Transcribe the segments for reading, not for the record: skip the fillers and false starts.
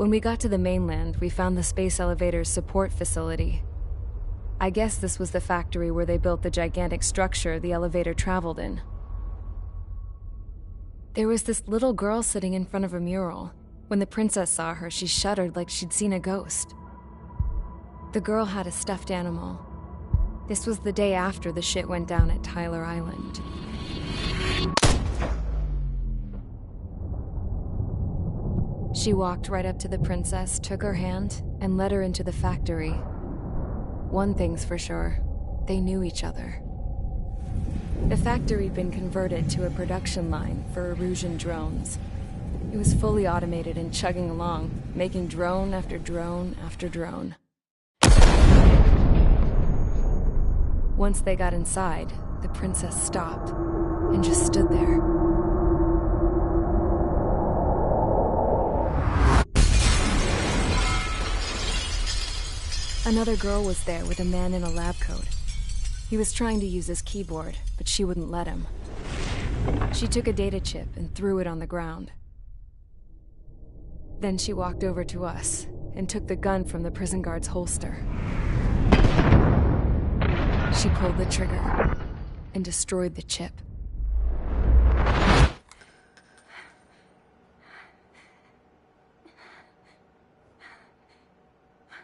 When we got to the mainland, we found the space elevator's support facility. I guess this was the factory where they built the gigantic structure the elevator traveled in. There was this little girl sitting in front of a mural. When the princess saw her, she shuddered like she'd seen a ghost. The girl had a stuffed animal. This was the day after the shit went down at Tyler Island. She walked right up to the princess, took her hand, and led her into the factory. One thing's for sure, they knew each other. The factory had been converted to a production line for Erusian drones. It was fully automated and chugging along, making drone after drone after drone. Once they got inside, the princess stopped and just stood there. Another girl was there with a man in a lab coat. He was trying to use his keyboard, but she wouldn't let him. She took a data chip and threw it on the ground. Then she walked over to us and took the gun from the prison guard's holster. She pulled the trigger and destroyed the chip.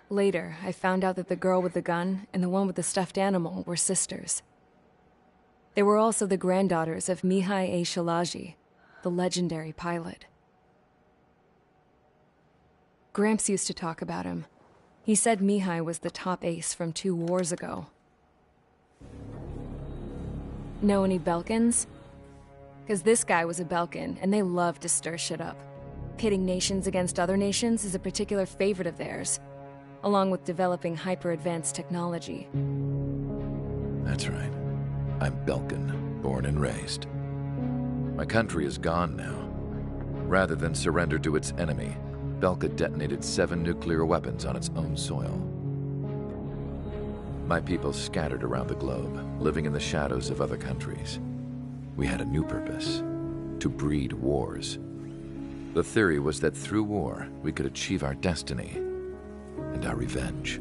Later, I found out that the girl with the gun and the one with the stuffed animal were sisters. They were also the granddaughters of Mihai A. Shalaji, the legendary pilot. Gramps used to talk about him. He said Mihai was the top ace from 2 wars ago. Know any Belkans? Because this guy was a Belkan, and they love to stir shit up. Pitting nations against other nations is a particular favorite of theirs, along with developing hyper-advanced technology. That's right. I'm Belkan, born and raised. My country is gone now. Rather than surrender to its enemy, Belka detonated 7 nuclear weapons on its own soil. My people scattered around the globe, living in the shadows of other countries. We had a new purpose: to breed wars. The theory was that through war, we could achieve our destiny and our revenge.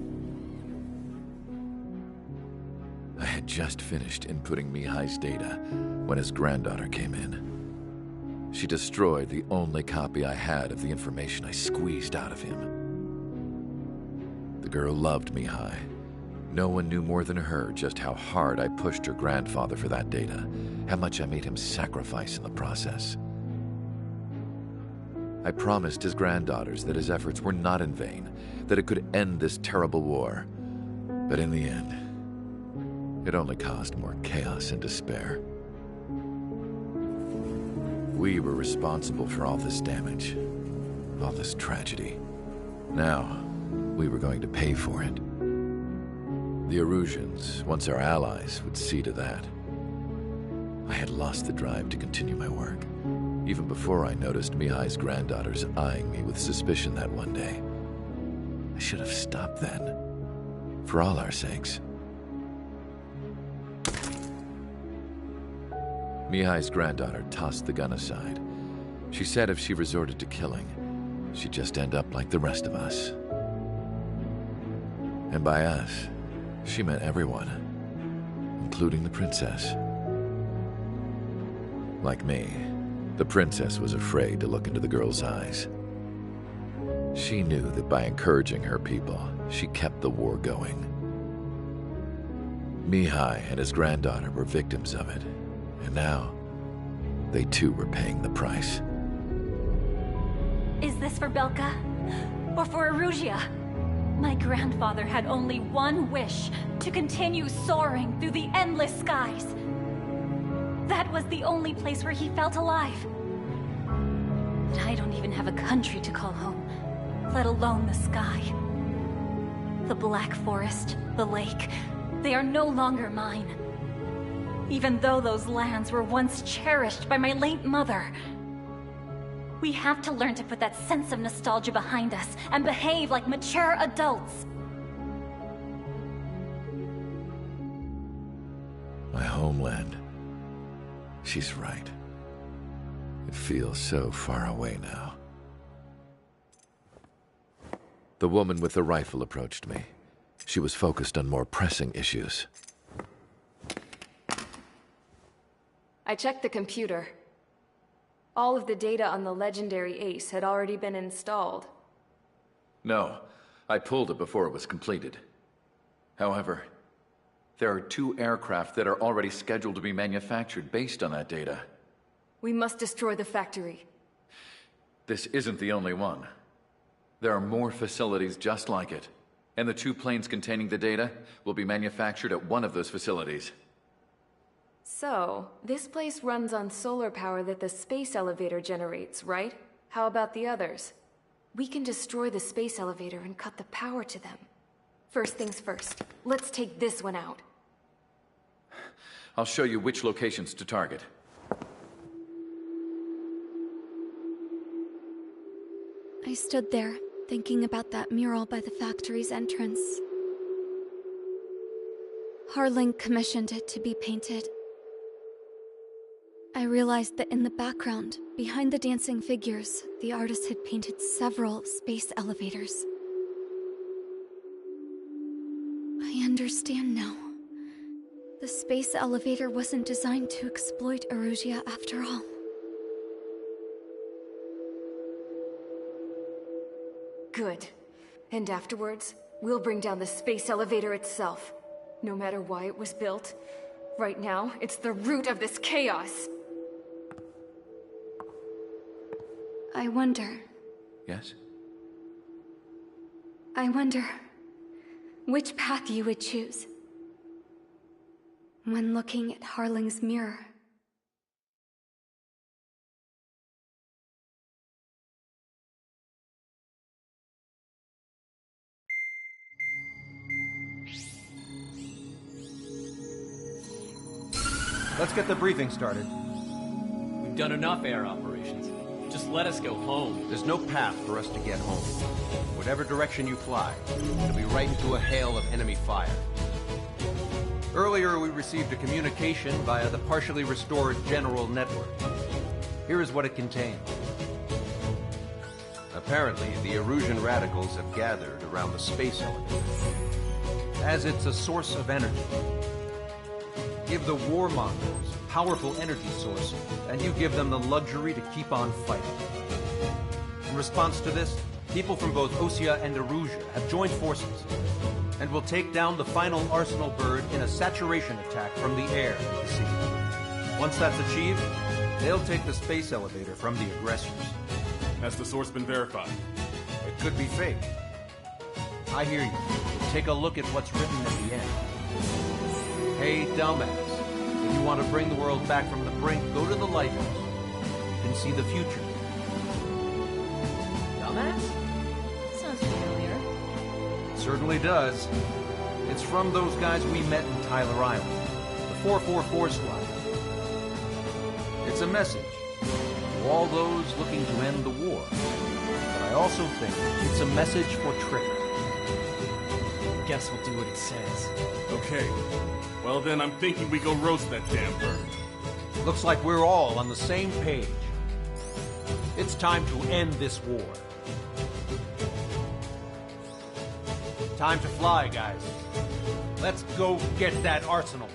I had just finished inputting Mihai's data when his granddaughter came in. She destroyed the only copy I had of the information I squeezed out of him. The girl loved Mihai. No one knew more than her just how hard I pushed her grandfather for that data, how much I made him sacrifice in the process. I promised his granddaughters that his efforts were not in vain, that it could end this terrible war. But in the end, it only caused more chaos and despair. We were responsible for all this damage, all this tragedy. Now, we were going to pay for it. The Erusians, once our allies, would see to that. I had lost the drive to continue my work, even before I noticed Mihai's granddaughters eyeing me with suspicion that one day. I should have stopped then, for all our sakes. Mihai's granddaughter tossed the gun aside. She said if she resorted to killing, she'd just end up like the rest of us. And by us, she meant everyone, including the princess. Like me, the princess was afraid to look into the girl's eyes. She knew that by encouraging her people, she kept the war going. Mihai and his granddaughter were victims of it, and now they too were paying the price. Is this for Belka? Or for Erusia? My grandfather had only one wish: to continue soaring through the endless skies. That was the only place where he felt alive. But I don't even have a country to call home, let alone the sky. The Black Forest, the lake, they are no longer mine. Even though those lands were once cherished by my late mother. We have to learn to put that sense of nostalgia behind us and behave like mature adults. My homeland. She's right. It feels so far away now. The woman with the rifle approached me. She was focused on more pressing issues. I checked the computer. All of the data on the legendary Ace had already been installed. No, I pulled it before it was completed. However, there are 2 aircraft that are already scheduled to be manufactured based on that data. We must destroy the factory. This isn't the only one. There are more facilities just like it, and the 2 planes containing the data will be manufactured at one of those facilities. So, this place runs on solar power that the space elevator generates, right? How about the others? We can destroy the space elevator and cut the power to them. First things first, let's take this one out. I'll show you which locations to target. I stood there, thinking about that mural by the factory's entrance. Harling commissioned it to be painted. I realized that in the background, behind the dancing figures, the artist had painted several space elevators. I understand now. The space elevator wasn't designed to exploit Erusia after all. Good. And afterwards, we'll bring down the space elevator itself. No matter why it was built, right now, it's the root of this chaos. I wonder Yes? which path you would choose when looking at Harling's mirror. Let's get the briefing started. We've done enough air operations. Just let us go home. There's no path for us to get home. Whatever direction you fly, it'll be right into a hail of enemy fire. Earlier, we received a communication via the partially restored general network. Here is what it contained. Apparently, the Erusian radicals have gathered around the space elevator, as it's a source of energy. Give the warmongers a powerful energy source, and you give them the luxury to keep on fighting. In response to this, people from both Osea and Erusia have joined forces, and will take down the final Arsenal bird in a saturation attack from the air to the sea. Once that's achieved, they'll take the space elevator from the aggressors. Has the source been verified? It could be fake. I hear you. Take a look at what's written at the end. Hey, dumbass. If you want to bring the world back from the brink, go to the lighthouse. You can see the future. Dumbass? Sounds familiar. It certainly does. It's from those guys we met in Tyler Island. The 444 squad. It's a message to all those looking to end the war. But I also think it's a message for trickery. Guess we'll do what it says. Okay. Well then, I'm thinking we go roast that damn bird. Looks like we're all on the same page. It's time to end this war. Time to fly, guys. Let's go get that Arsenal bird.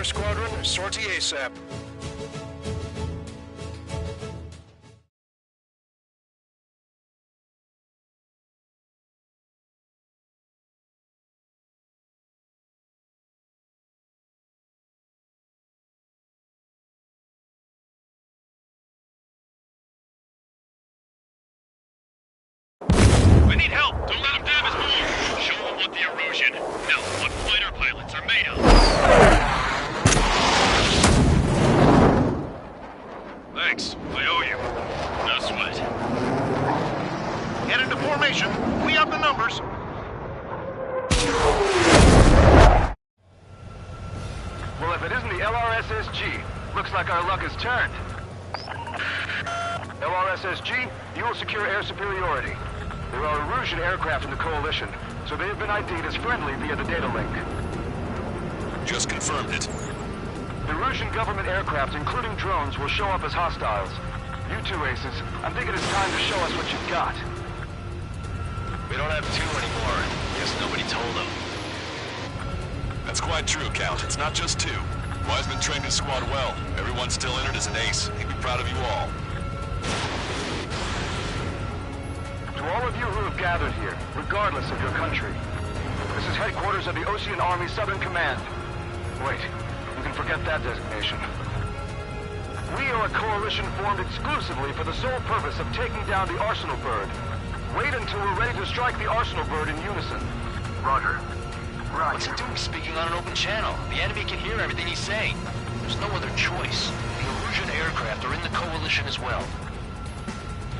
Air Squadron, sortie ASAP. We need help! Don't let him dam his motor! Show him what the erosion, no, what fighter pilots are made of! Thanks, I owe you. No sweat. Head into formation. We have the numbers. Well, if it isn't the LRSSG, looks like our luck has turned. LRSSG, you will secure air superiority. There are Erusian aircraft in the Coalition, so they have been ID'd as friendly via the data link. Just confirmed it. The Erusian government aircraft, including drones, will show up as hostiles. You two aces, I'm thinking it's time to show us what you've got. We don't have two anymore. Guess nobody told them. That's quite true, Count. It's not just two. Wiseman trained his squad well. Everyone's still entered as an ace. He'd be proud of you all. To all of you who have gathered here, regardless of your country, this is headquarters of the Ocean Army Southern Command. Wait, you can forget that designation. We are a coalition formed exclusively for the sole purpose of taking down the Arsenal Bird. Wait until we're ready to strike the Arsenal Bird in unison. Roger. What's he doing speaking on an open channel? The enemy can hear everything he's saying. There's no other choice. The Erusian aircraft are in the Coalition as well.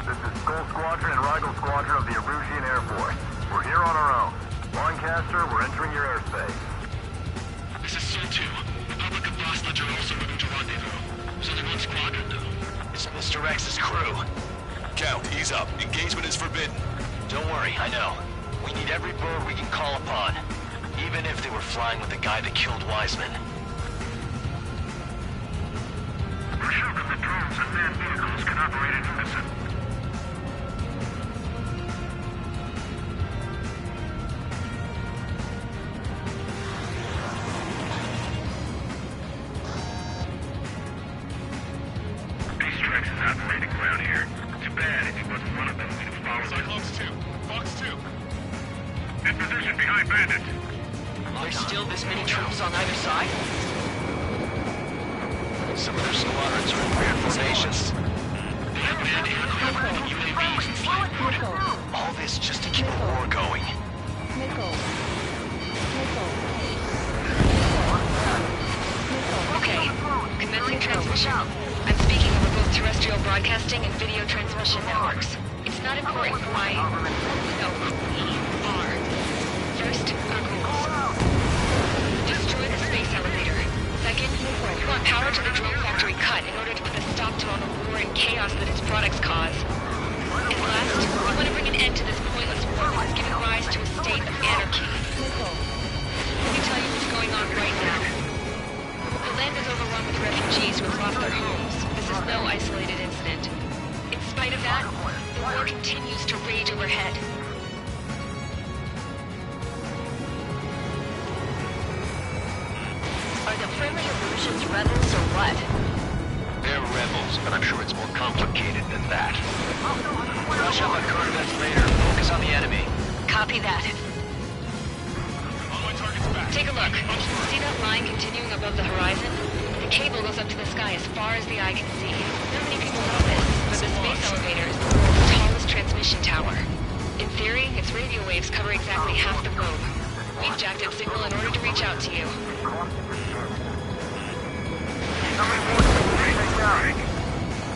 This is Skull Squadron and Rigel Squadron of the Erusian Air Force. We're here on our own. Lancaster, we're entering your airspace. This is Sol 2. Republic of Vostok are also moving to rendezvous. There's only one squadron, though. It's Mr. X's crew. Count, ease up. Engagement is forbidden. Don't worry, I know. We need every bird we can call upon. Even if they were flying with the guy that killed Wiseman. We're sure that the drones and manned vehicles can operate in unison. Ace is operating around here. Too bad if he wasn't one of them, we'd have followed him. Cyclops 2. Fox 2. In position behind Bandit. There's still this many troops on either side? Some of their squadrons are in weird formations. They have manned aircraft and UAVs and flight mode. All this just to keep the war going. Okay, commencing transmission. I'm speaking over both terrestrial broadcasting and video transmission networks. It's not important why... No, we are. First, our goals. Destroy the space elevator. Second, we want power to the drone factory cut in order to put a stop to all the war and chaos that its products cause. And last, we want to bring an end to this pointless war that has given rise to a state of anarchy. Let me tell you what's going on right now. The land is overrun with refugees who have lost their homes. This is no isolated incident. In spite of that, the war continues to rage overhead. Are the primitive Erusians rebels or what? They're rebels, but I'm sure it's more complicated than that. Rush up on Corvettes later. Focus on the enemy. Copy that. On my target's back. Take a look. See that line continuing above the horizon? The cable goes up to the sky as far as the eye can see. Not many people know this, but the space elevator is the world's tallest transmission tower. In theory, its radio waves cover exactly half the globe. We've jacked its signal in order to reach out to you.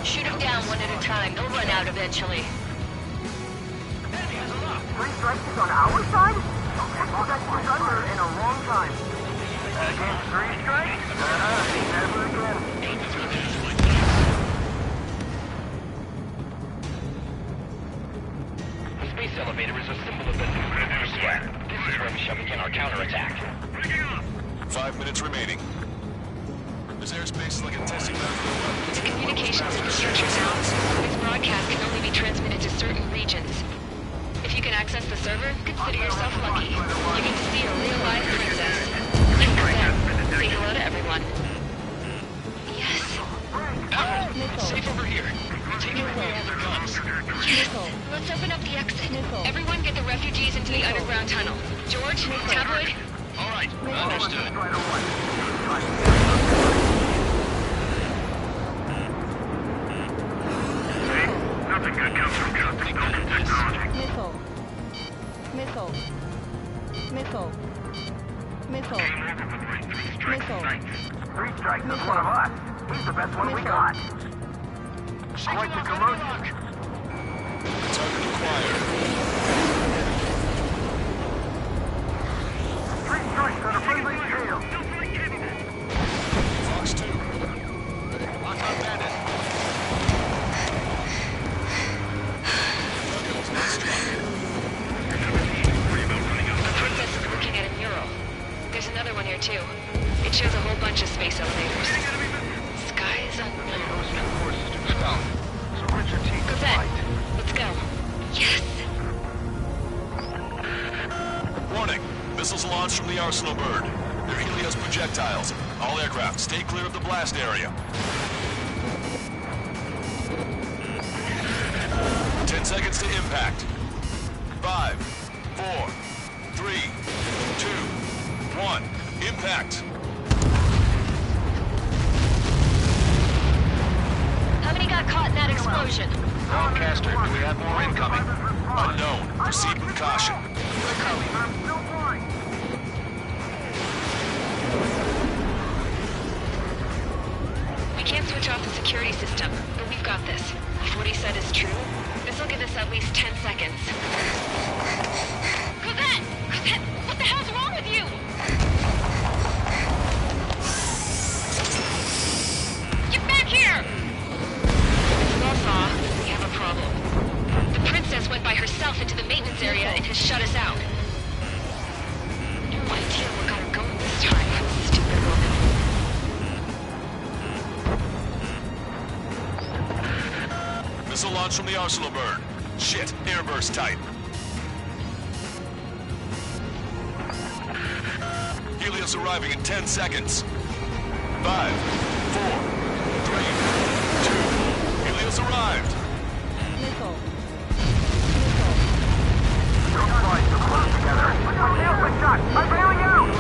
Shoot them down one at a time. They'll run out eventually. Three strikes is on our side? Well, that's thunder in a long time. Against three strikes? Never again. The space elevator is a symbol of the new threat. This is where we shall begin our counterattack. 5 minutes remaining. There's airspace like a testing ground for the weapons. It's a communications infrastructure now. This broadcast can only be transmitted to certain regions. If you can access the server, consider yourself lucky. You get to see a real live princess. Like that. Say hello to everyone. Yes. Apple, safe over here. Take away all the guns. Yes. Let's open up the exit. Everyone get the refugees into the underground tunnel. George, Tabloid. All right, understood. Nothing good comes from custom building technology. Missile. Came over with my 3 strikes sights. 3 strikes is one of us. He's the best one we got. Quite the commotion. Target acquired. 3 strikes on a friendly shield. Fox 2. Lock on bandit. Target was not struck. The princess is looking at a mural. There's another one here too. It shows a whole bunch of space elevators. Skies unknown. So Richard T. Cosette, let's go. Yes! Warning. Missiles launched from the Arsenal bird. They're Helios projectiles. All aircraft, stay clear of the blast area. 10 seconds to impact. 5, 4, 3, 2, 1. Impact. How many got caught in that explosion? Broadcaster, do we have more incoming? Unknown. Proceed with caution. We can't switch off the security system, but we've got this. If what he said is true, this will give us at least 10 seconds. Cosette! Cosette! What the hell's wrong with you? Get back here! This is all saw. We have a problem. The princess went by herself into the maintenance area and has shut us out. No idea what got her going this time. Stupid woman. Missile launch from the Arsenal bird. Shit, airburst type. Helios arriving in 10 seconds. 5, 4, 3, 2. Helios arrived. Don't try to close together. Nails my shot. I'm bailing out.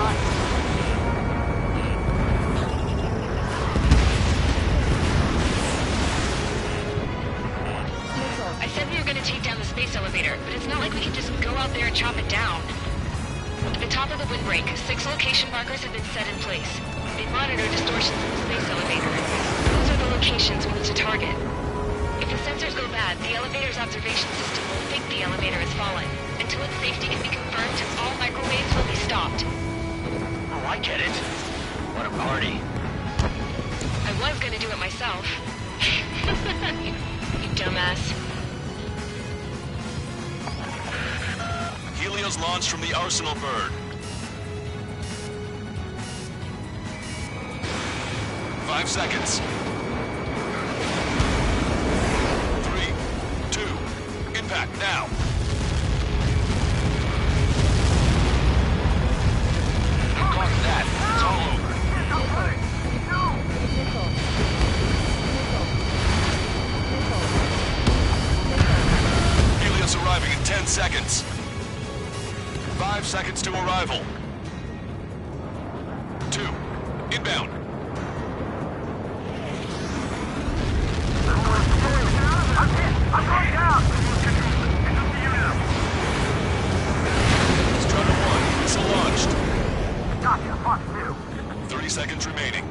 I said we were going to take down the space elevator, but it's not like we can just go out there and chop it down. At the top of the windbreak, 6 location markers have been set in place. They monitor distortions in the space elevator. Those are the locations we need to target. If the sensors go bad, the elevator's observation system will think the elevator has fallen. Until its safety can be confirmed, all microwaves will be stopped. Oh, I get it. What a party. I was going to do it myself. you dumbass. Helios launched from the Arsenal bird. 5 seconds. 3, 2, impact now. Copy that. It's all over. Helios arriving in 10 seconds. 5 seconds to arrival. 2, inbound. I'm going down. Strutter 1, missile launched. Gotcha, Fox 2. 30 seconds remaining.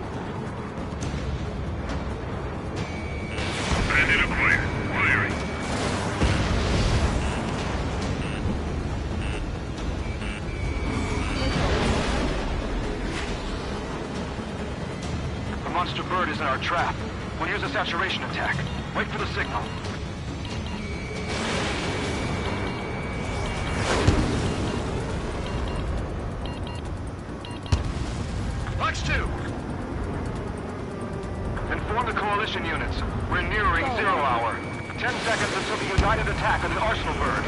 Bandit acquired. Wiring. The monster bird is in our trap. We'll use a saturation attack. Wait for the signal. Fox 2! Inform the coalition units. We're nearing 0 hour. 10 seconds until the united attack on the Arsenal bird.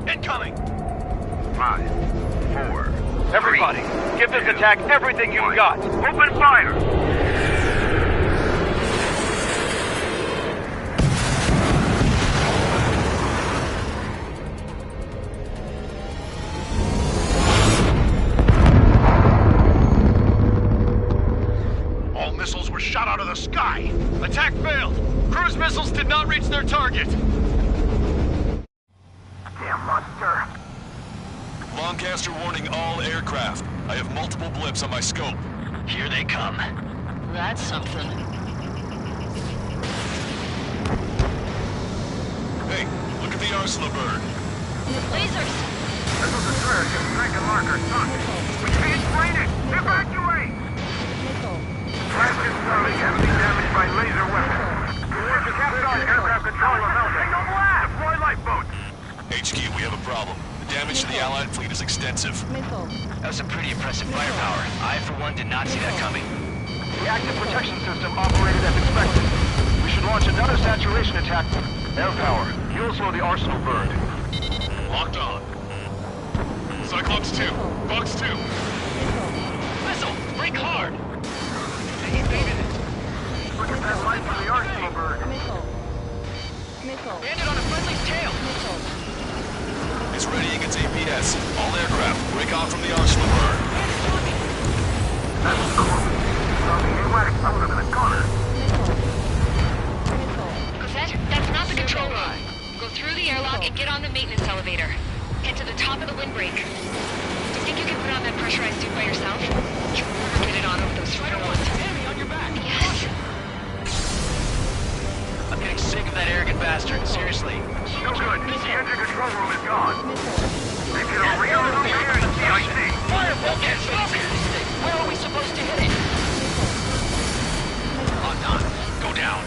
Incoming! 5, 4, Everybody, give this attack everything you've got. Open fire! All missiles were shot out of the sky. Attack failed! Cruise missiles did not reach their target! Damn monster. Lancaster warning all aircraft. I have multiple blips on my scope. Here they come. That's something. Hey, look at the arsenal bird. Lasers! This was a surge in Frank and Marker sunk. We can't explain it! Evacuate! Crash installing heavily damaged by laser weapons. Report to Captain Aircraft Controller Melvin. Signal blast! Deploy lifeboats! HQ, we have a problem. The damage to the Allied fleet is extensive. That was some pretty impressive firepower. I, for one, did not see that coming. The active protection system operated as expected. We should launch another saturation attack. Air power. You'll slow the arsenal bird. Locked on. Cyclops 2. Fox 2. Missile! Brake hard! Look at that light from the arsenal bird. Landed on a friendly's tail! It's readying its APS. All aircraft, break off from the arsenal bird. That's cool. Pneumatic motor in the corner. Cosette, that's not the control room. Go through the airlock and get on the maintenance elevator. Head to the top of the windbreak. Do you think you can put on that pressurized suit by yourself? You'll never get it on over those floors. Enemy on your back! Yes. I'm getting sick of that arrogant bastard. Seriously. No good. The engine control room is gone. They can real up here in CIC. Firewall can't stop it! Where are we supposed to hit it? Locked on. Go down.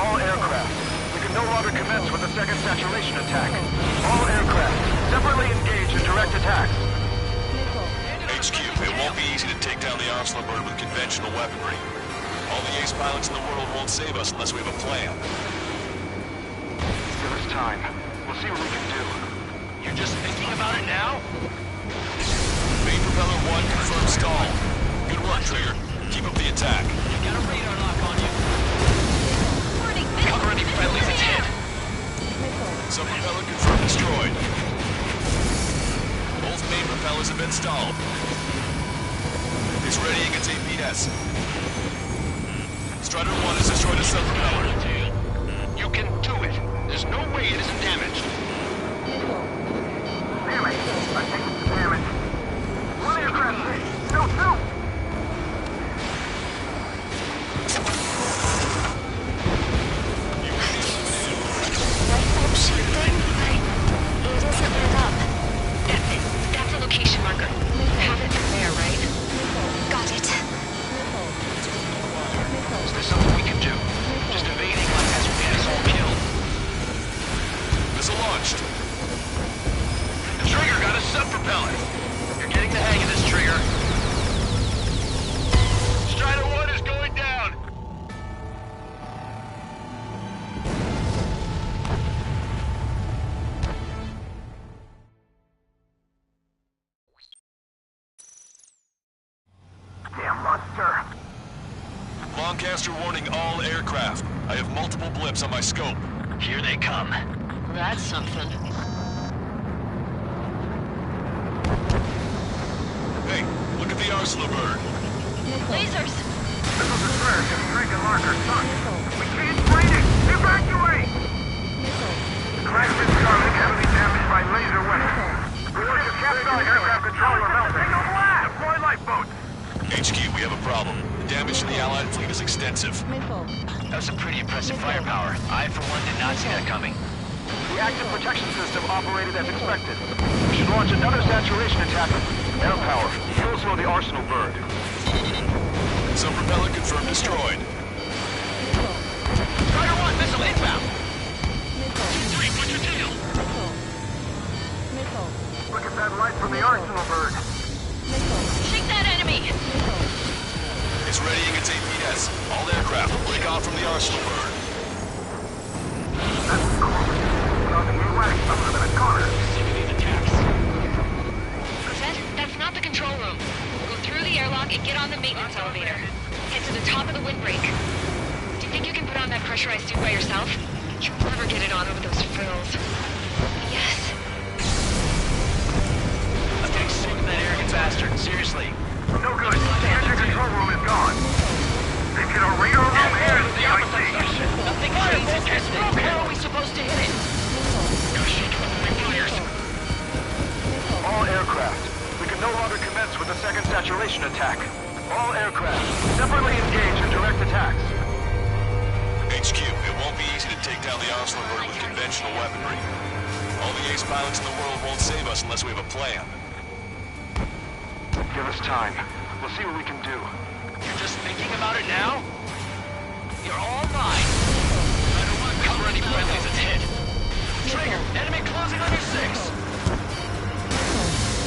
All aircraft. We can no longer commence with the second saturation attack. All aircraft, separately engage in direct attacks. HQ, it won't be easy to take down the arsenal bird with conventional weaponry. All the ace pilots in the world won't save us unless we have a plan. Give us time. We'll see what we can do. You're just thinking about it now? Main propeller 1 confirmed stall. Good work, Trigger. Keep up the attack. You got a radar lock on you. Cover any friendlies it's hit. Some propeller confirmed destroyed. Both main propellers have been stalled. It's readying its APS. Strider 1 has destroyed a sub-propeller. You can do it. There's no way it isn't damaged. Damn it. I think it's damaged. One aircraft hit. No, two. That's a location marker. Have it from there, right? Got it. Is there something we can do? Just evading like that's what made us all killed. Missile launched. The Trigger got a sub-propellant. You're getting the hang of this, Trigger. Strider 1 is going down. Damn monster. Lancaster warning all aircraft. I have multiple blips on my scope. Here they come. That's something. Hey, look at the arsenal bird. Lasers! This was a surge in Frank and Marker sunk. We can't explain it. Evacuate! Crash installing heavily damaged by laser weapons. Report to Captain Aircraft Controller Melvin. Signal blast! Deploy lifeboats! HQ, we have a problem. The damage to the Allied fleet is extensive. That was some pretty impressive firepower. I, for one, did not see that coming. The active protection system operated as expected. We should launch another saturation attack. Air power. You'll slow the arsenal bird. Some propeller confirmed destroyed. Strider 1, missile inbound! Three, put your tail! Look at that light from the arsenal bird. Shoot that enemy! It's readying its APS. All aircraft, break off from the arsenal bird. That's cool. Pneumatic motor in the corner. Cosette, and get on the maintenance elevator. Head to the top of the windbreak. Do you think you can put on that pressurized suit by yourself? You'll never get it on over those frills. Yes. I'm getting sick of that arrogant bastard, seriously. No good. The engine control room is gone. They've hit our radar room and the CIC. Nothing changes. How are we supposed to hit it? All aircraft. We can no longer commence with the second saturation attack. All aircraft, separately engage in direct attacks. HQ, it won't be easy to take down the Arsenal bird with conventional weaponry. All the ace pilots in the world won't save us unless we have a plan. Give us time. We'll see what we can do. You're just thinking about it now? You're all mine. I don't want to cover any friendlies. It's hit. Trigger, enemy closing on your 6.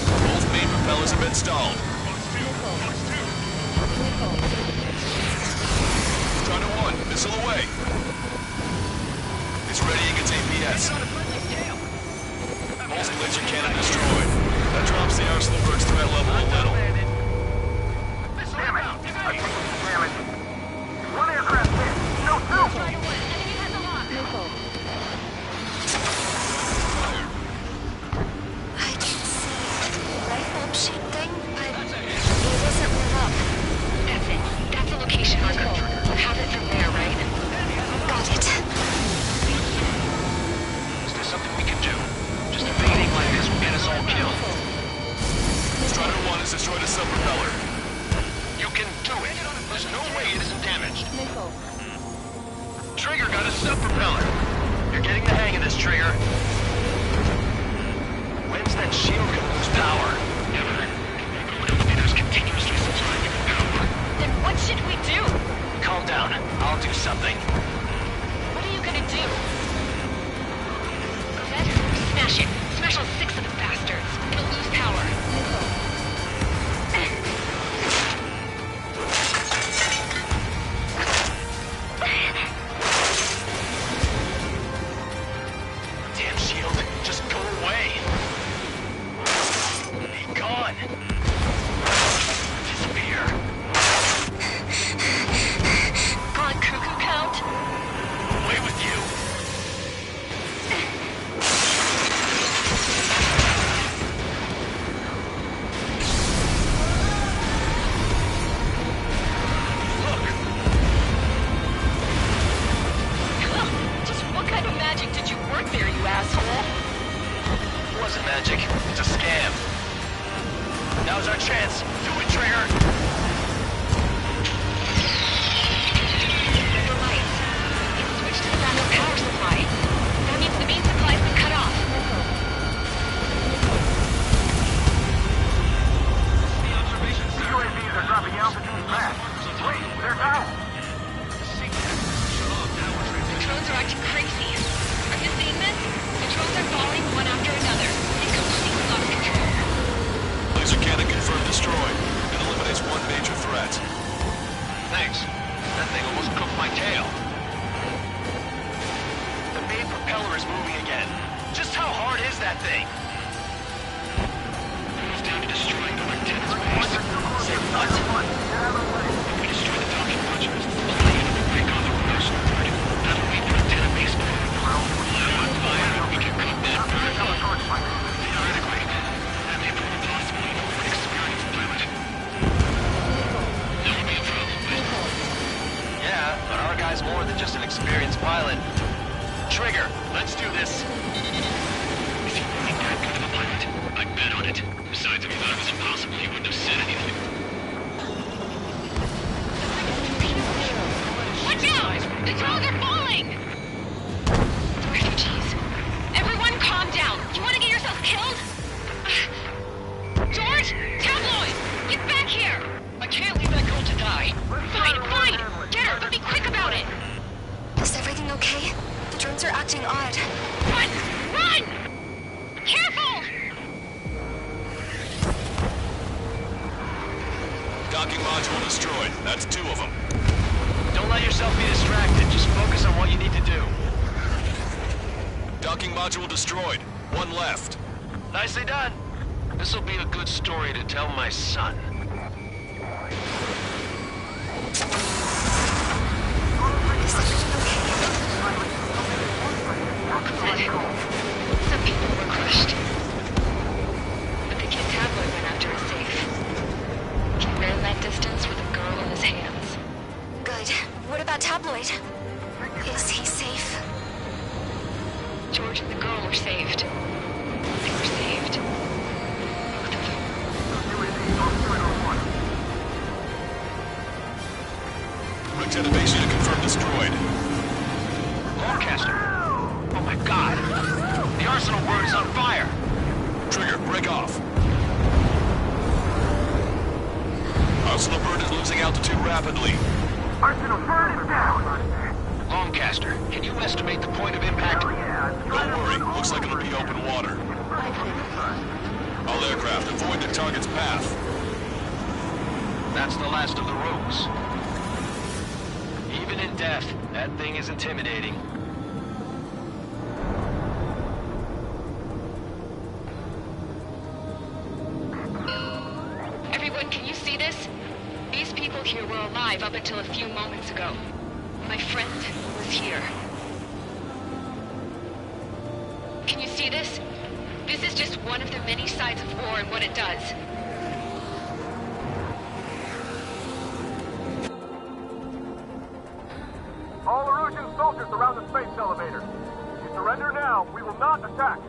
Both main propellers have been stalled. Strider 1, missile away. It's readying its APS. Pulse laser cannon destroyed. That drops the Arsenal bird's threat level a little. Damn it. I think it's damage. One aircraft hit. No, two. I can see the light bulb shape thing, but it doesn't live up. That's it. That's the location marker. You have it from there, right? Got it. Is there something we can do? Just evading like this will get us all killed. Strider 1 has destroyed a sub-propeller. You can do it. There's no way it isn't damaged. Trigger got a sub-propeller. You're getting the hang of this, Trigger. When's that shield gonna lose power? Never. Elevators continuously supplying power. Then what should we do? Calm down. I'll do something. What are you gonna do? Zed, smash it. Smash all 6 of the bastards. It'll lose power. Damn shield. Just go away. Be gone. Disappear. Gone cuckoo count? Away with you. Just what kind of magic did you work there, you asshole? It wasn't magic. It's a scam. Now's our chance. Do it, Trigger. The lights. It's switched to the backup power supply. That means the main supply's been cut off. UAVs are dropping altitude fast. Wait, they're down. The drones are acting crazy. Are you seeing this? The drones are falling one after another. They completely lost control. Laser cannon confirmed destroyed. It eliminates one major threat. Thanks. That thing almost cooked my tail. The main propeller is moving again. Just how hard is that thing? It's down to destroying the lieutenant's base. Say what? If we destroy the docking modules, we'll break on the promotional bird. That'll make the lieutenant base more. On fire, we can cook that bird. Theoretically, that may prove impossible even for an experienced pilot. That would be a problem, but... Yeah, but our guy's more than just an experienced pilot. Trigger, let's do this. If you really that good of a pilot, I'd bet on it. Besides, if you thought it was impossible, you wouldn't have said anything. Watch out! The drones are falling! The refugees. Everyone calm down. You want to get yourself killed? George! Tabloid! Get back here! I can't leave that girl to die. Fine, fine! Get her, but be quick about it! Is everything okay? The drones are acting odd. Run! Run! Careful! Docking module destroyed. That's 2 of them. Don't let yourself be distracted. Just focus on what you need to do. Docking module destroyed. 1 left. Nicely done. This'll be a good story to tell my son. that tabloid. Is he safe? George and the girl were saved. They were saved. Both of them. Lieutenant Mason to confirm destroyed. Lancaster! Oh my god! The arsenal bird is on fire! Trigger, break off. Arsenal bird is losing altitude rapidly. Arsenal bird is down! Lancaster, can you estimate the point of impact? Don't worry, looks like it'll be open water. All aircraft, avoid the target's path. That's the last of the rogues. Even in death, that thing is intimidating. Everyone, can you see this? These people here were alive up until a few moments ago. My friend was here. Can you see this? This is just one of the many sides of war and what it does. All Erusian soldiers around the space elevator. If you surrender now, we will not attack.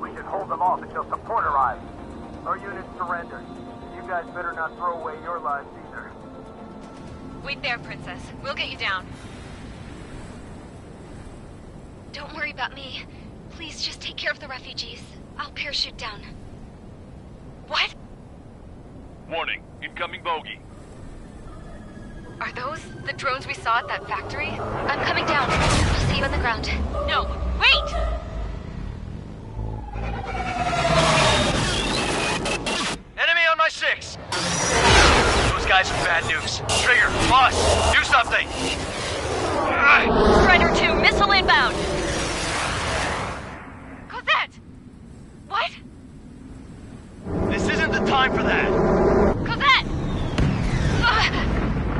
We should hold them off until support arrives. Our unit surrendered. You guys better not throw away your lives either. Wait there, Princess. We'll get you down. Don't worry about me. Please just take care of the refugees. I'll parachute down. What? Warning, incoming bogey. Are those the drones we saw at that factory? I'm coming down. I'll see you on the ground. No, wait! Enemy on my 6! Those guys are bad news. Trigger, boss, do something! Strider 2, missile inbound! Cosette! What? This isn't the time for that! Cosette!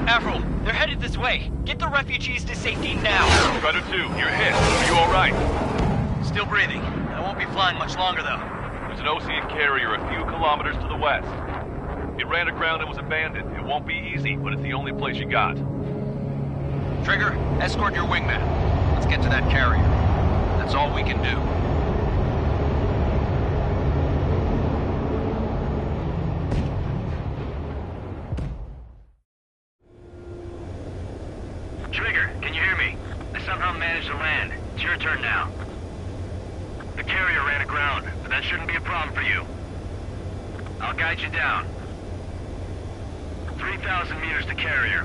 Avril, they're headed this way. Get the refugees to safety now. Strider 2, you're hit. Are you alright? Still breathing. I won't be flying much longer, though. There's an Ocean carrier a few kilometers to the west. It ran aground and was abandoned. It won't be easy, but it's the only place you got. Trigger, escort your wingman. Let's get to that carrier. That's all we can do. Trigger, can you hear me? I somehow managed to land. It's your turn now. The carrier ran aground, but that shouldn't be a problem for you. I'll guide you down. 3,000 meters to carrier.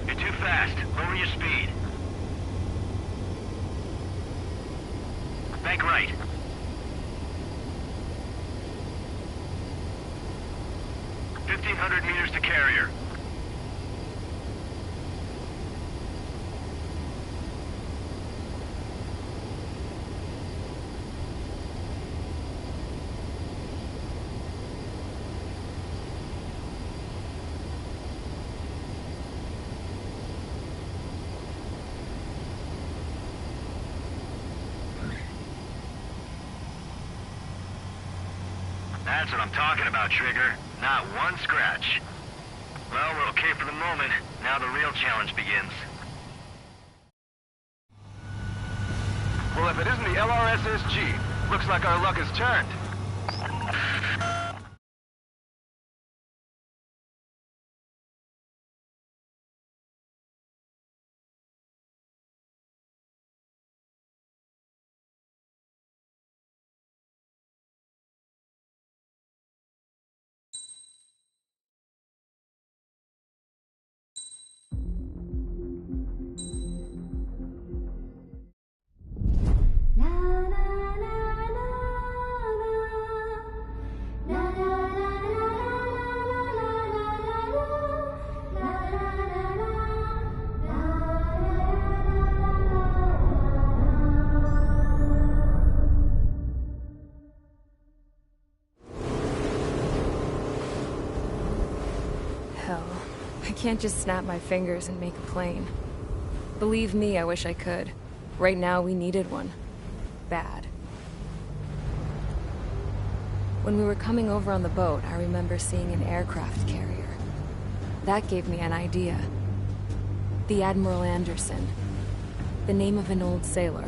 You're too fast. Lower your speed. Bank right. 1,500 meters to carrier. That's what I'm talking about, Trigger. Not one scratch. Well, we're okay for the moment. Now the real challenge begins. Well, if it isn't the LRSSG, looks like our luck has turned. Hell, I can't just snap my fingers and make a plane. Believe me, I wish I could. Right now, we needed one. Bad. When we were coming over on the boat, I remember seeing an aircraft carrier. That gave me an idea. The Admiral Anderson. The name of an old sailor.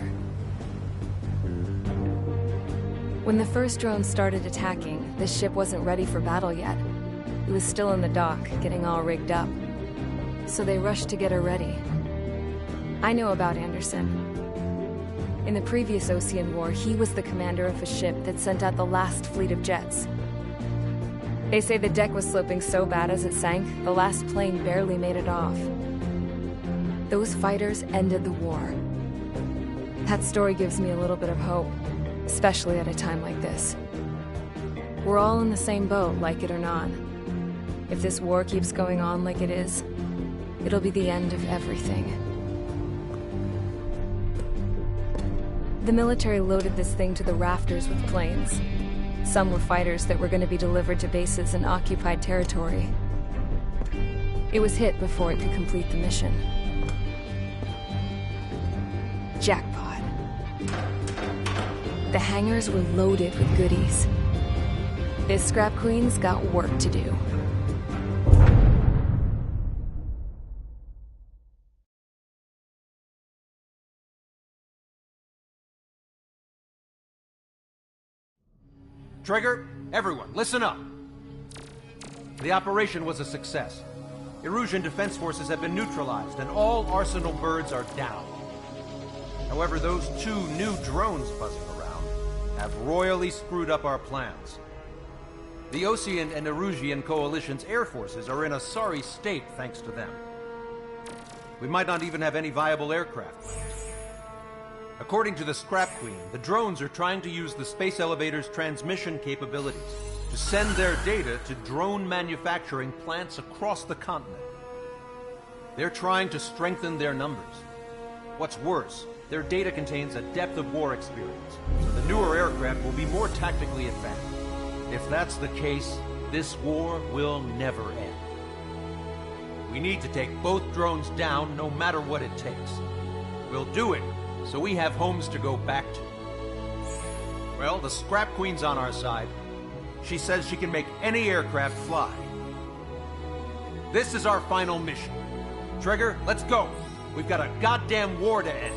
When the first drone started attacking, the ship wasn't ready for battle yet. It was still in the dock, getting all rigged up. So they rushed to get her ready. I know about Anderson. In the previous Ocean War, he was the commander of a ship that sent out the last fleet of jets. They say the deck was sloping so bad as it sank, the last plane barely made it off. Those fighters ended the war. That story gives me a little bit of hope, especially at a time like this. We're all in the same boat, like it or not. If this war keeps going on like it is, it'll be the end of everything. The military loaded this thing to the rafters with planes. Some were fighters that were going to be delivered to bases in occupied territory. It was hit before it could complete the mission. Jackpot. The hangars were loaded with goodies. This Scrap Queen's got work to do. Trigger, everyone, listen up. The operation was a success. Erusian defense forces have been neutralized, and all Arsenal birds are down. However, those 2 new drones buzzing around have royally screwed up our plans. The Ocean and Erusian Coalition's air forces are in a sorry state thanks to them. We might not even have any viable aircraft left. According to the Scrap Queen, the drones are trying to use the space elevator's transmission capabilities to send their data to drone manufacturing plants across the continent. They're trying to strengthen their numbers. What's worse, their data contains a depth of war experience, so the newer aircraft will be more tactically advanced. If that's the case, this war will never end. We need to take both drones down no matter what it takes. We'll do it so we have homes to go back to. Well, the Scrap Queen's on our side. She says she can make any aircraft fly. This is our final mission. Trigger, let's go. We've got a goddamn war to end.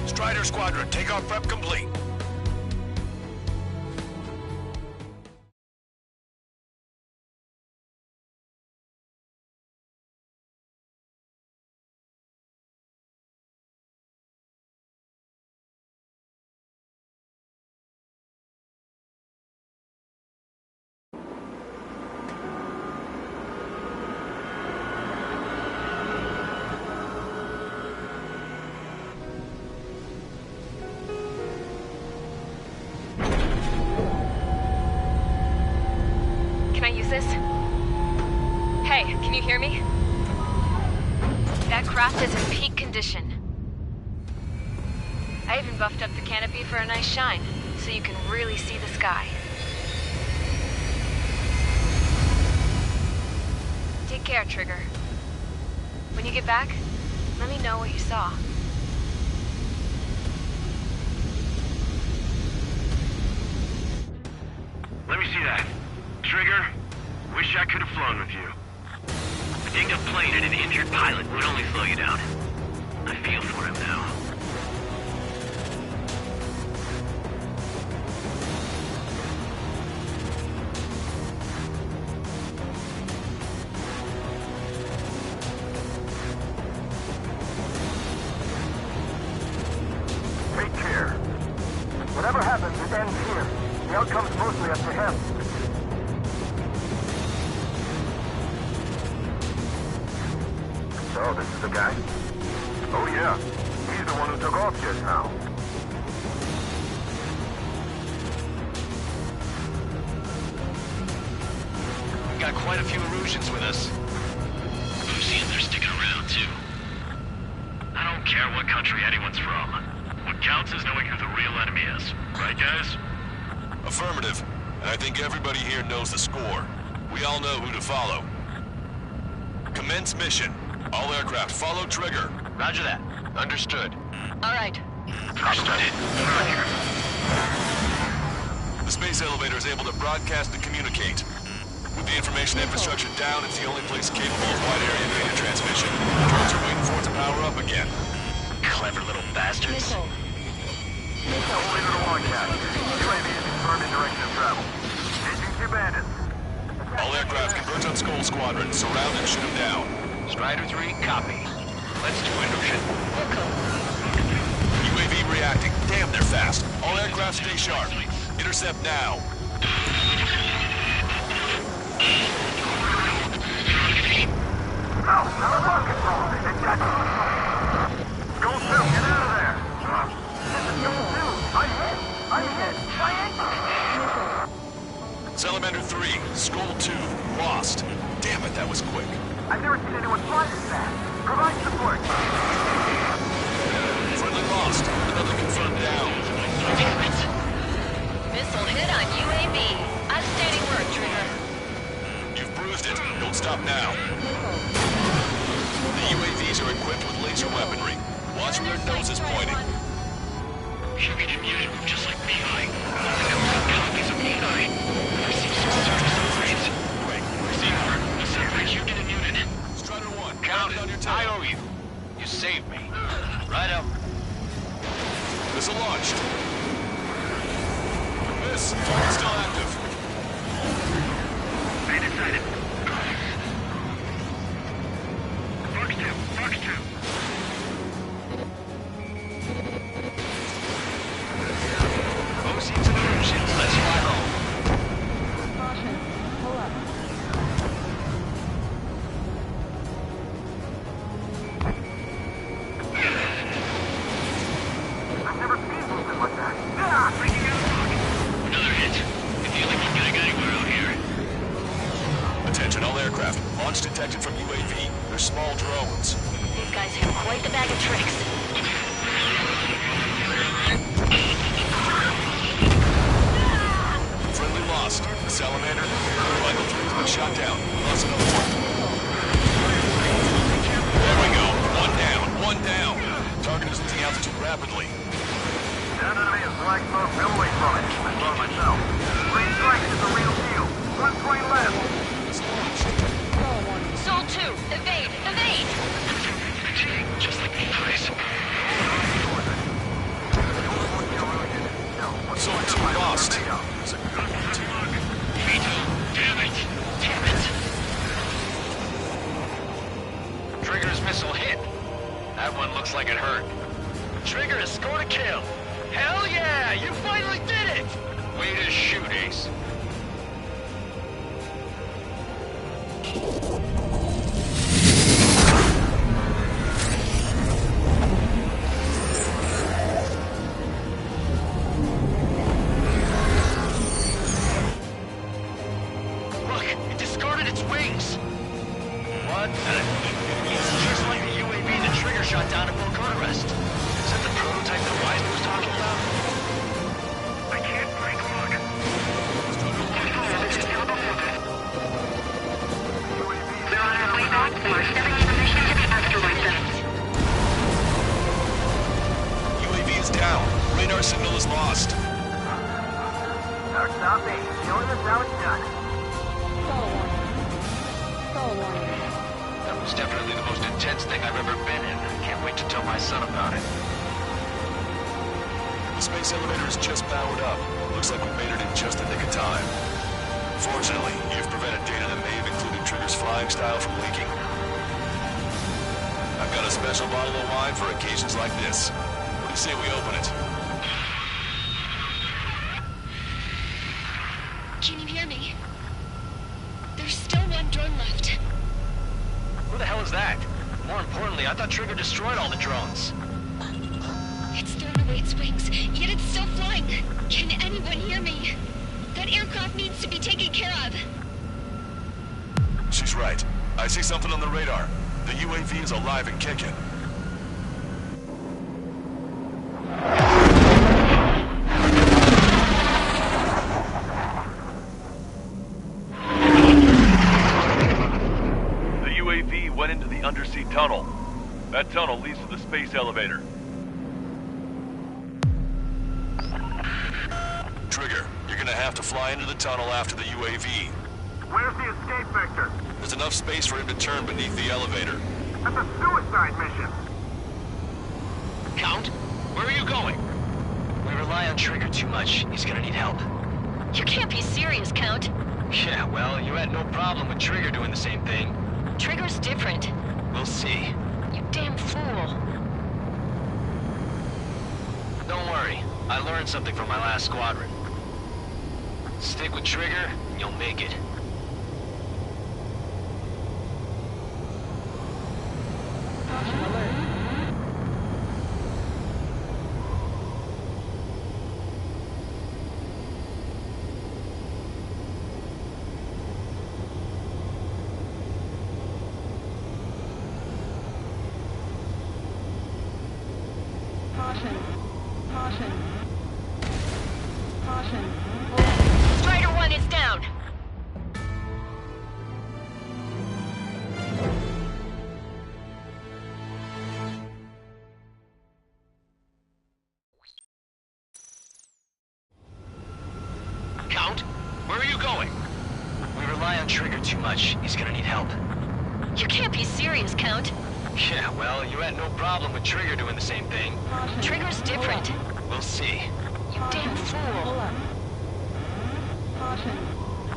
Strider Squadron, takeoff prep complete. This? Hey, can you hear me? That craft is in peak condition. I even buffed up the canopy for a nice shine, so you can really see the sky. Take care, Trigger. When you get back, let me know what you saw. Let me see that. Trigger, wish I could have flown with you. A dinged up plane and an injured pilot would only slow you down. I feel for him now. Take care. Whatever happens, it ends here. The outcome's mostly up to him. So, this is the guy? Oh yeah. He's the one who took off just now. We got quite a few Erusians with us. Lucians are sticking around, too. I don't care what country anyone's from. What counts is knowing who the real enemy is. Right, guys? Affirmative. And I think everybody here knows the score. We all know who to follow. Commence mission. All aircraft follow Trigger. Roger that. Understood. All right. Understood. Roger. The space elevator is able to broadcast and communicate. With the information infrastructure down, it's the only place capable of wide area data transmission. Drones are waiting for it to power up again. Clever little bastards. Only to the broadcast. UAV is confirmed in direction of travel. Engine to bandits. All aircraft converge on Skull Squadron. Surround and shoot them down. Strider 3, copy. Let's do it, Lucian. UAV reacting. Damn, they're fast. All aircraft stay sharp. Intercept now. No, not a rocket control. They've got you. Go through, get out of there. This is Go through. I'm hit. Salamander 3, Skull 2, lost. Damn it, that was quick. I've never seen anyone fly this fast. Provide support. Friendly lost. Another confirmed down. Damn it. Missile hit on UAV. Outstanding work, Trigger. You've bruised it. Don't stop now. The UAVs are equipped with laser weaponry. Watch where their nose is pointing. Should be immune, just like Mihai. Copies of Mihai. Receive some service upgrades. Wait. Receiver, separate unit and unit. Strider 1, Count on your it. tail. I owe you. You saved me. Right up. Missile launched. Miss. Target still active. Bandit sighted. Fox 2. OCs and Erusians, let's fly home. Caution. Pull up. I've never seen movement like that. Another hit. I feel like we're getting anywhere out here. Attention all aircraft. Launch detected from UAV. They're small drones. These guys have quite the bag of tricks. Friendly lost. The Salamander. Vital 3 has been shot down. Lost another one. There we go. One down. Target is losing altitude rapidly. That enemy is flag smoke. Get away from it. I saw it myself. Green strike is the real deal. 1 point left. It's launched. Soul 2, evade! Evade! Just like Mihai's. Sword 2 lost. Vito, damn it! Damn it! Trigger's missile hit. That one looks like it hurt. Trigger has scored a kill. Hell yeah! You finally did it! Way to shoot, Ace. Look, it discarded its wings. What? It's just like the UAV that Trigger shot down at Boca Rest. Is that the prototype that Wise was radar signal is lost. Start stopping. Showing us how it's done. That was definitely the most intense thing I've ever been in. Can't wait to tell my son about it. The space elevator is just powered up. Looks like we made it in just the nick of time. Fortunately, you've prevented data that may have included Trigger's flying style from leaking. I've got a special bottle of wine for occasions like this. What do you say we open it? Can you hear me? There's still one drone left. Who the hell is that? More importantly, I thought Trigger destroyed all the drones. It's thrown away its wings, yet it's still flying. Can anyone hear me? That aircraft needs to be taken care of. She's right. I see something on the radar. The UAV is alive and kicking. The UAV went into the undersea tunnel. That tunnel leads to the space elevator. Trigger, you're gonna have to fly into the tunnel after the UAV. Where's the escape vector? There's enough space for him to turn beneath the elevator. That's a suicide mission. Count, where are you going? We rely on Trigger too much. He's gonna need help. You can't be serious, Count. Yeah, well, you had no problem with Trigger doing the same thing. Trigger's different. We'll see. You damn fool. Don't worry. I learned something from my last squadron. Stick with Trigger, and you'll make it. Strider 1 is down. Count, where are you going? We rely on Trigger too much. He's gonna need help. You can't be serious, Count. Yeah, well, you had no problem with Trigger doing the same thing. Trigger's different. We'll see. You damn fool.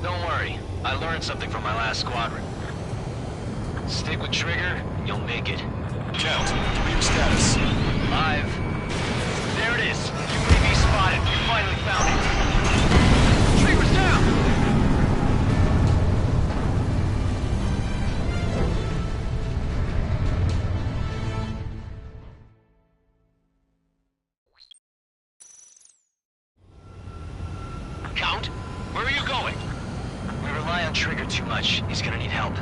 Don't worry. I learned something from my last squadron. Stick with Trigger, and you'll make it. Count, give me your status. Live. There it is. UAV spotted. We finally found it. Trigger's down! Count, where are you going? We rely on Trigger too much. He's gonna need help.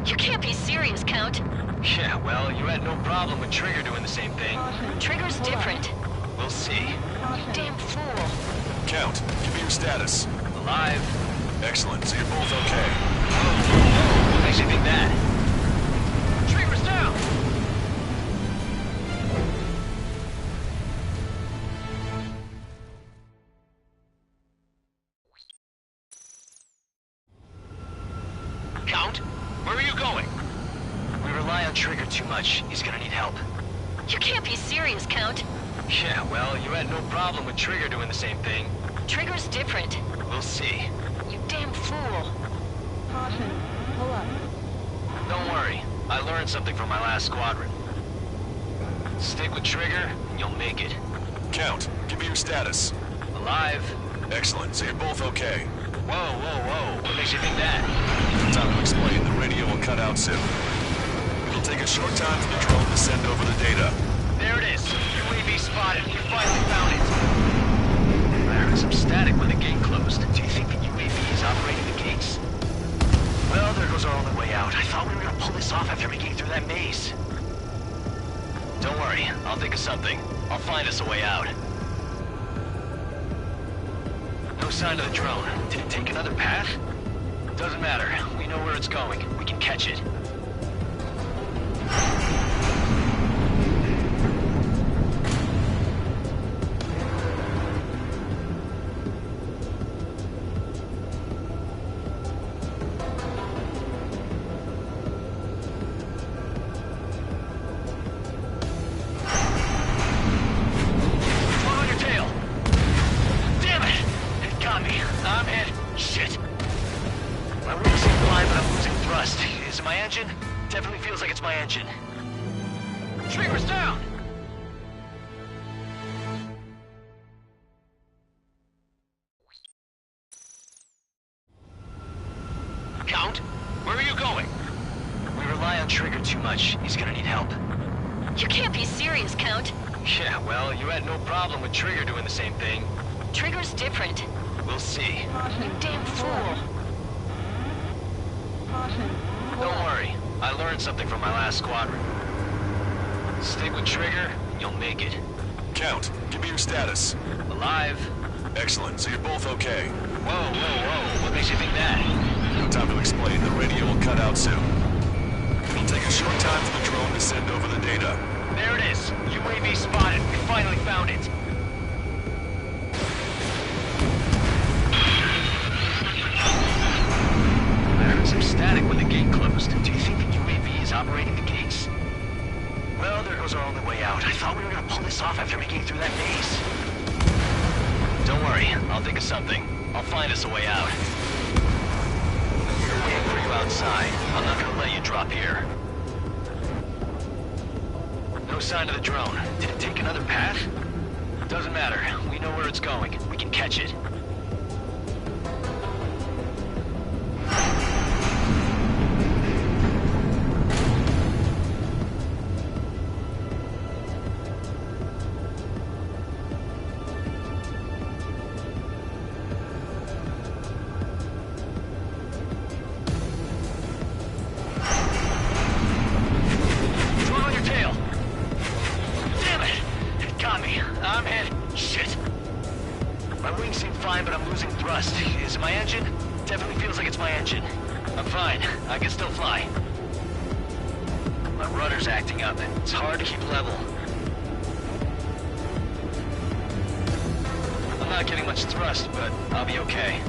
You can't be serious, Count. Yeah, well, you had no problem with Trigger doing the same thing. Trigger's different. We'll see. You damn fool. Count, give me your status. Alive. Excellent, so you're both okay. Whoa, what makes you think that? Trigger's down! Count, where are you going? We rely on Trigger too much. He's gonna need help. You can't be serious, Count. Yeah, well, you had no problem with Trigger doing the same thing. Trigger's different. We'll see. You damn fool. Don't worry. I learned something from my last squadron. Stick with Trigger, and you'll make it. Count, give me your status. Alive. Excellent, so you're both okay. Whoa, whoa, whoa. What makes you think that? Time to explain. The radio will cut out soon. It'll take a short time for the drone to send over the data. There it is. UAV spotted. We finally found it. I heard some static when the gate closed. Do you think the UAV is operating the gates? Well, there goes our only way out. I thought we were gonna pull this off after making it through that maze. Don't worry. I'll think of something. I'll find us a way out. No sign of the drone. Did it take another path? Doesn't matter. We know where it's going. We can catch it. Trigger's down! Count, where are you going? We rely on Trigger too much. He's gonna need help. You can't be serious, Count. Yeah, well, you had no problem with Trigger doing the same thing. Trigger's different. We'll see. You damn fool. Don't worry. I learned something from my last squadron. Stick with Trigger, and you'll make it. Count, give me your status. Alive. Excellent, so you're both okay. Whoa. What makes you think that? No time to explain. The radio will cut out soon. It'll take a short time for the drone to send over the data. There it is. UAV spotted. We finally found it. I heard some static when the gate closed. Do you think the UAV is operating the gates? Well, there goes our only way out. I thought we were gonna pull this off after making it through that maze. Don't worry. I'll think of something. I'll find us a way out. We're waiting for you outside. I'm not gonna let you drop here. No sign of the drone. Did it take another path? Doesn't matter. We know where it's going. We can catch it. I'm hit. Shit. My wings seem fine, but I'm losing thrust. Is it my engine? Definitely feels like it's my engine. I'm fine. I can still fly. My rudder's acting up. It's hard to keep level. I'm not getting much thrust, but I'll be okay.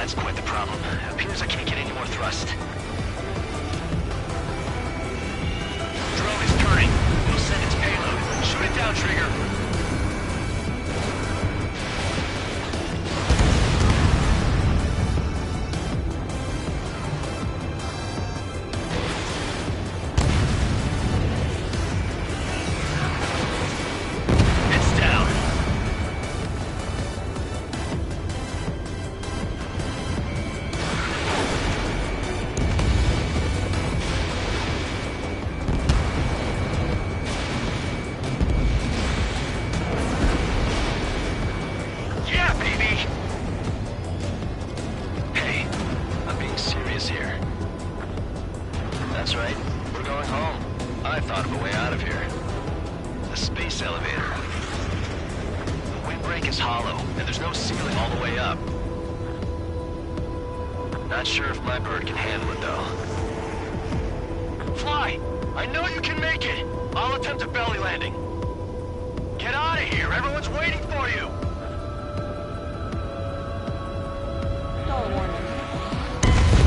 That's quite the problem. Appears I can't get any more thrust. Drone is turning. It'll send its payload. Shoot it down, Trigger. That's right. We're going home. I thought of a way out of here. The space elevator. The windbreak is hollow, and there's no ceiling all the way up. Not sure if my bird can handle it, though. Fly! I know you can make it! I'll attempt a belly landing. Get out of here! Everyone's waiting for you! Stall warning.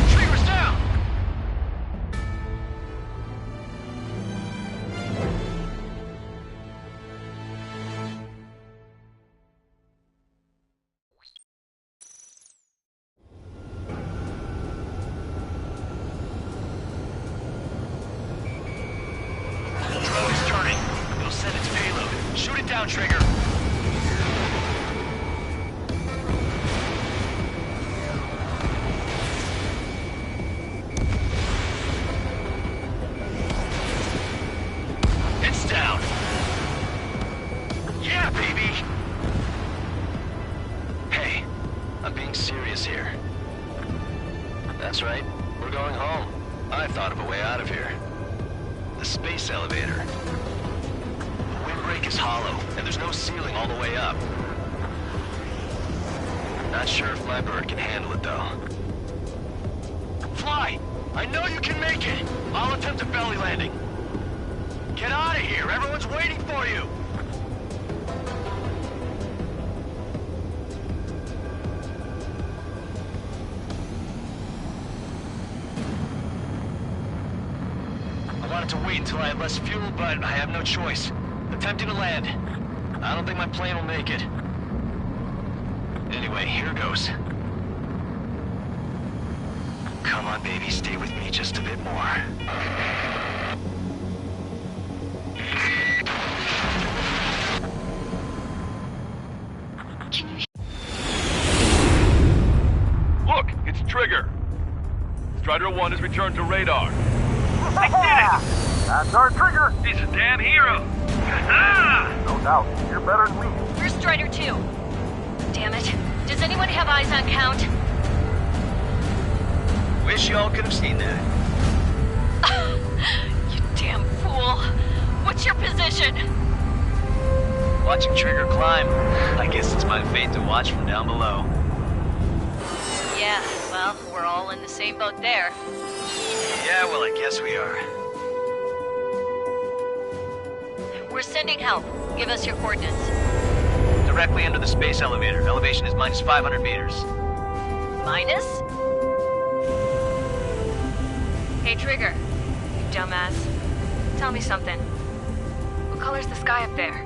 Trigger's down! Shoot it down, Trigger! It's down! Yeah, baby! Hey, I'm being serious here. That's right, we're going home. I thought of a way out of here. The space elevator. Break is hollow, and there's no ceiling all the way up. Not sure if my bird can handle it, though. Fly! I know you can make it! I'll attempt a belly landing. Get out of here! Everyone's waiting for you! I wanted to wait until I had less fuel, but I have no choice. Attempting to land. I don't think my plane will make it. Anyway, here goes. Come on, baby, stay with me just a bit more. Look, it's Trigger. Strider 1 has returned to radar. I did it! That's our Trigger! He's a damn hero. No doubt. You're better than me. Where's Strider 2? Damn it. Does anyone have eyes on Count? Wish y'all could have seen that. You damn fool. What's your position? Watching Trigger climb. I guess it's my fate to watch from down below. Yeah, well, we're all in the same boat there. Yeah, well, I guess we are. We're sending help. Give us your coordinates. Directly under the space elevator. Elevation is minus 500 meters. Minus? Hey, Trigger. You dumbass. Tell me something. What color's the sky up there?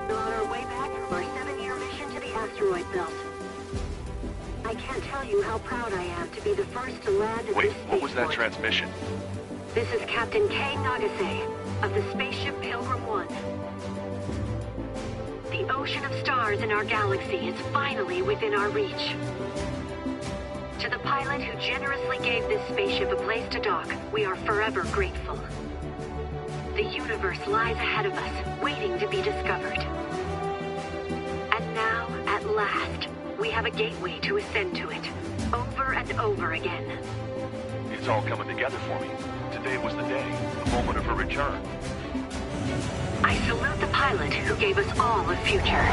We're on our way back from our 7-year mission to the asteroid belt. I can't tell you how proud I am to be the first to land at Wait, this what was that spaceport. transmission? This is Captain Kay Nagase of the spaceship Pilgrim 1. The ocean of stars in our galaxy is finally within our reach. To the pilot who generously gave this spaceship a place to dock, we are forever grateful. The universe lies ahead of us, waiting to be discovered. And now, at last, we have a gateway to ascend to it, over and over again. It's all coming together for me. Today was the day, the moment of her return. I salute the pilot who gave us all a future.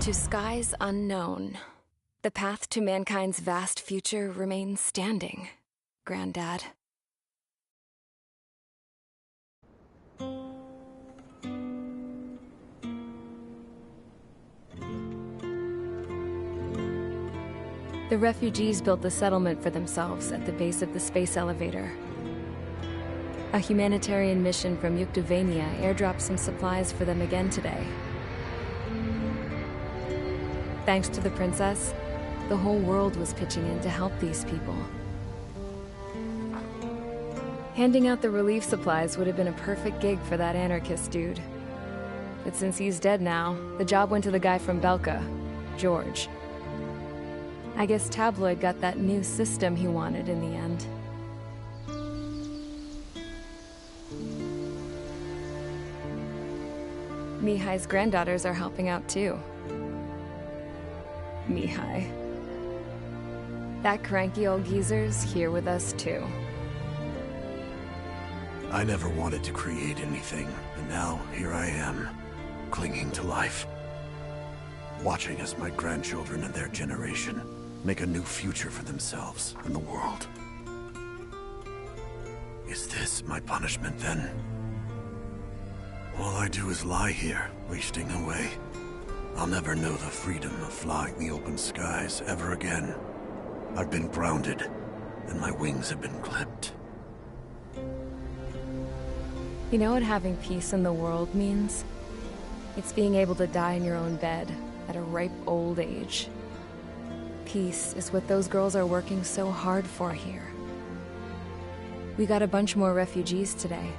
To skies unknown, the path to mankind's vast future remains standing, Granddad. The refugees built the settlement for themselves at the base of the space elevator. A humanitarian mission from Yuktovania airdropped some supplies for them again today. Thanks to the princess, the whole world was pitching in to help these people. Handing out the relief supplies would have been a perfect gig for that anarchist dude. But since he's dead now, the job went to the guy from Belka, George. I guess Tabloid got that new system he wanted in the end. Mihai's granddaughters are helping out too. Mihai. That cranky old geezer's here with us too. I never wanted to create anything, and now here I am, clinging to life. Watching as my grandchildren and their generation make a new future for themselves and the world. Is this my punishment then? All I do is lie here, wasting away. I'll never know the freedom of flying the open skies ever again. I've been grounded, and my wings have been clipped. You know what having peace in the world means? It's being able to die in your own bed at a ripe old age. Peace is what those girls are working so hard for here. We got a bunch more refugees today.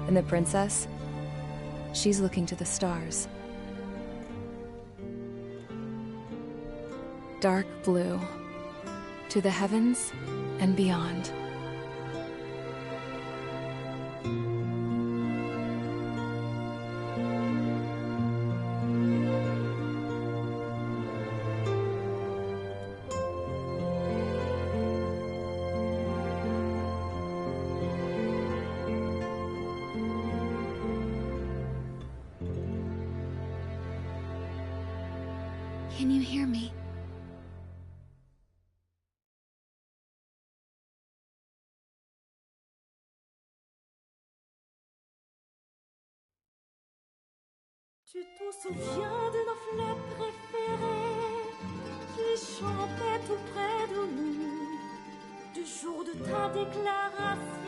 And the princess? She's looking to the stars. Dark blue, to the heavens and beyond. Can you hear me? Tu te souviens de nos fleurs préférées qui chantaient tout près de nous, du jour de ta déclaration